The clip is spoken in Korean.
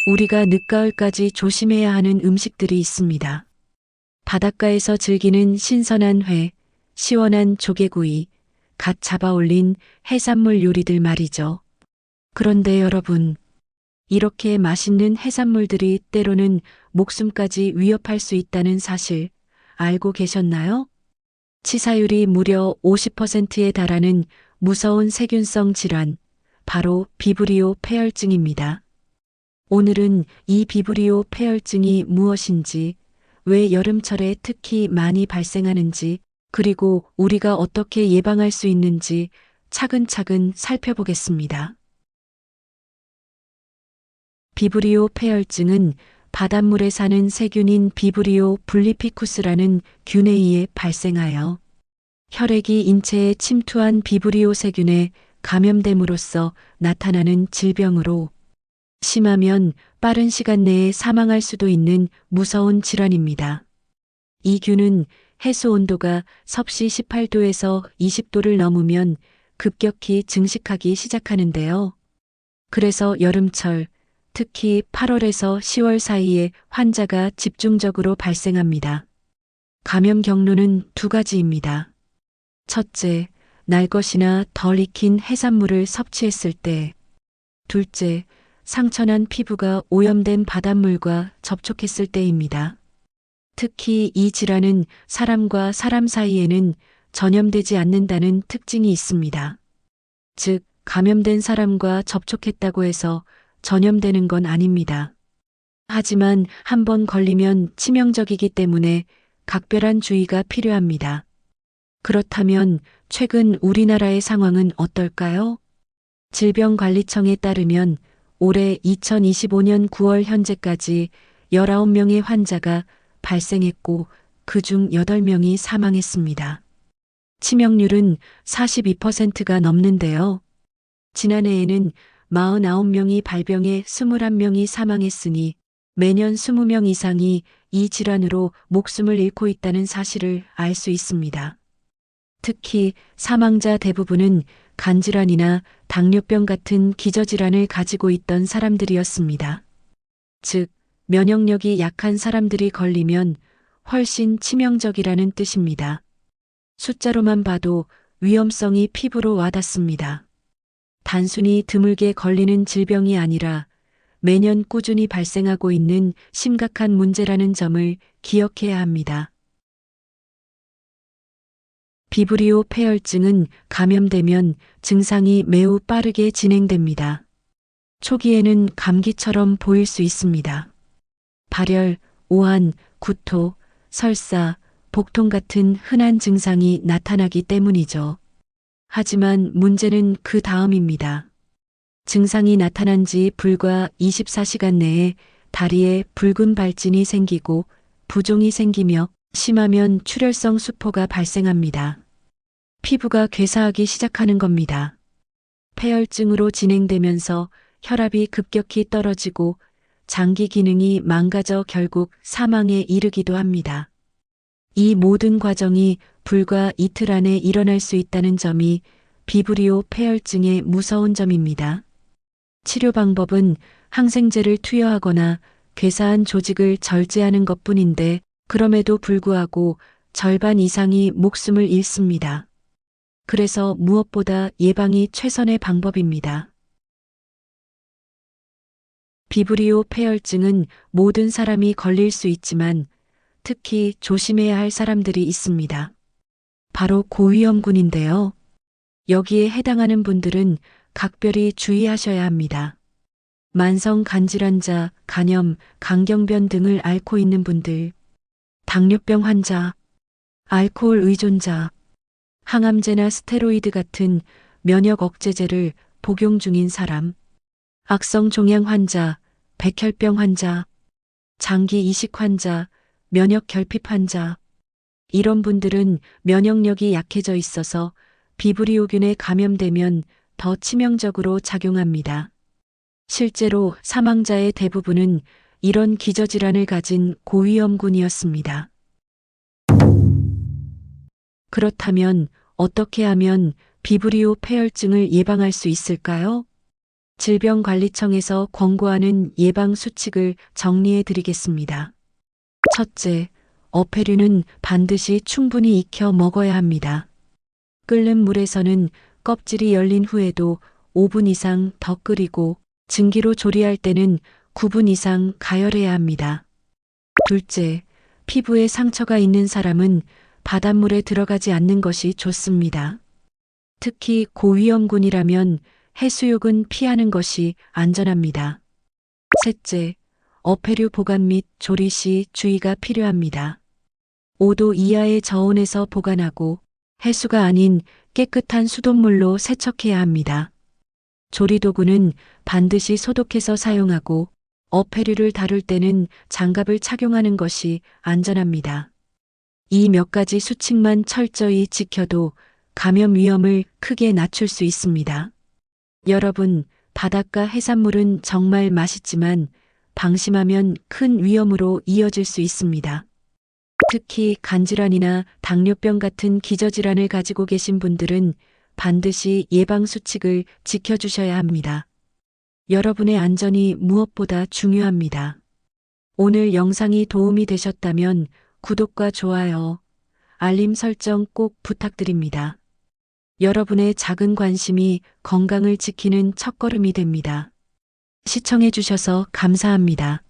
우리가 늦가을까지 조심해야 하는 음식들이 있습니다. 바닷가에서 즐기는 신선한 회, 시원한 조개구이, 갓 잡아 올린 해산물 요리들 말이죠. 그런데 여러분, 이렇게 맛있는 해산물들이 때로는 목숨까지 위협할 수 있다는 사실 알고 계셨나요? 치사율이 무려 50%에 달하는 무서운 세균성 질환, 바로 비브리오 폐혈증입니다. 오늘은 이 비브리오 폐혈증이 무엇인지, 왜 여름철에 특히 많이 발생하는지, 그리고 우리가 어떻게 예방할 수 있는지 차근차근 살펴보겠습니다. 비브리오 폐혈증은 바닷물에 사는 세균인 비브리오 블리피쿠스라는 균에 의해 발생하여 혈액이 인체에 침투한 비브리오 세균에 감염됨으로써 나타나는 질병으로 심하면 빠른 시간 내에 사망할 수도 있는 무서운 질환입니다. 이 균은 해수 온도가 섭씨 18도에서 20도를 넘으면 급격히 증식하기 시작하는데요. 그래서 여름철, 특히 8월에서 10월 사이에 환자가 집중적으로 발생합니다. 감염 경로는 두 가지입니다. 첫째, 날 것이나 덜 익힌 해산물을 섭취했을 때. 둘째, 상처난 피부가 오염된 바닷물과 접촉했을 때입니다. 특히 이 질환은 사람과 사람 사이에는 전염되지 않는다는 특징이 있습니다. 즉, 감염된 사람과 접촉했다고 해서 전염되는 건 아닙니다. 하지만 한번 걸리면 치명적이기 때문에 각별한 주의가 필요합니다. 그렇다면 최근 우리나라의 상황은 어떨까요? 질병관리청에 따르면 올해 2025년 9월 현재까지 19명의 환자가 발생했고 그중 8명이 사망했습니다. 치명률은 42%가 넘는데요. 지난해에는 49명이 발병해 21명이 사망했으니 매년 20명 이상이 이 질환으로 목숨을 잃고 있다는 사실을 알 수 있습니다. 특히 사망자 대부분은 간질환이나 당뇨병 같은 기저질환을 가지고 있던 사람들이었습니다. 즉, 면역력이 약한 사람들이 걸리면 훨씬 치명적이라는 뜻입니다. 숫자로만 봐도 위험성이 피부로 와닿습니다. 단순히 드물게 걸리는 질병이 아니라 매년 꾸준히 발생하고 있는 심각한 문제라는 점을 기억해야 합니다. 비브리오 폐혈증은 감염되면 증상이 매우 빠르게 진행됩니다. 초기에는 감기처럼 보일 수 있습니다. 발열, 오한, 구토, 설사, 복통 같은 흔한 증상이 나타나기 때문이죠. 하지만 문제는 그 다음입니다. 증상이 나타난 지 불과 24시간 내에 다리에 붉은 발진이 생기고 부종이 생기며 심하면 출혈성 수포가 발생합니다. 피부가 괴사하기 시작하는 겁니다. 폐혈증으로 진행되면서 혈압이 급격히 떨어지고 장기 기능이 망가져 결국 사망에 이르기도 합니다. 이 모든 과정이 불과 이틀 안에 일어날 수 있다는 점이 비브리오 폐혈증의 무서운 점입니다. 치료 방법은 항생제를 투여하거나 괴사한 조직을 절제하는 것뿐인데 그럼에도 불구하고 절반 이상이 목숨을 잃습니다. 그래서 무엇보다 예방이 최선의 방법입니다. 비브리오 폐혈증은 모든 사람이 걸릴 수 있지만 특히 조심해야 할 사람들이 있습니다. 바로 고위험군인데요. 여기에 해당하는 분들은 각별히 주의하셔야 합니다. 만성 간질환자, 간염, 강경변 등을 앓고 있는 분들, 당뇨병 환자, 알코올 의존자, 항암제나 스테로이드 같은 면역 억제제를 복용 중인 사람, 악성 종양 환자, 백혈병 환자, 장기 이식 환자, 면역 결핍 환자, 이런 분들은 면역력이 약해져 있어서 비브리오균에 감염되면 더 치명적으로 작용합니다. 실제로 사망자의 대부분은 이런 기저질환을 가진 고위험군이었습니다. 그렇다면 어떻게 하면 비브리오 폐혈증을 예방할 수 있을까요? 질병관리청에서 권고하는 예방수칙을 정리해 드리겠습니다. 첫째, 어패류는 반드시 충분히 익혀 먹어야 합니다. 끓는 물에서는 껍질이 열린 후에도 5분 이상 더 끓이고 증기로 조리할 때는 9분 이상 가열해야 합니다. 둘째, 피부에 상처가 있는 사람은 바닷물에 들어가지 않는 것이 좋습니다. 특히 고위험군이라면 해수욕은 피하는 것이 안전합니다. 셋째, 어패류 보관 및 조리 시 주의가 필요합니다. 5도 이하의 저온에서 보관하고 해수가 아닌 깨끗한 수돗물로 세척해야 합니다. 조리도구는 반드시 소독해서 사용하고 어패류를 다룰 때는 장갑을 착용하는 것이 안전합니다. 이 몇 가지 수칙만 철저히 지켜도 감염 위험을 크게 낮출 수 있습니다. 여러분, 바닷가 해산물은 정말 맛있지만 방심하면 큰 위험으로 이어질 수 있습니다. 특히 간질환이나 당뇨병 같은 기저질환을 가지고 계신 분들은 반드시 예방수칙을 지켜주셔야 합니다. 여러분의 안전이 무엇보다 중요합니다. 오늘 영상이 도움이 되셨다면 구독과 좋아요, 알림 설정 꼭 부탁드립니다. 여러분의 작은 관심이 건강을 지키는 첫걸음이 됩니다. 시청해 주셔서 감사합니다.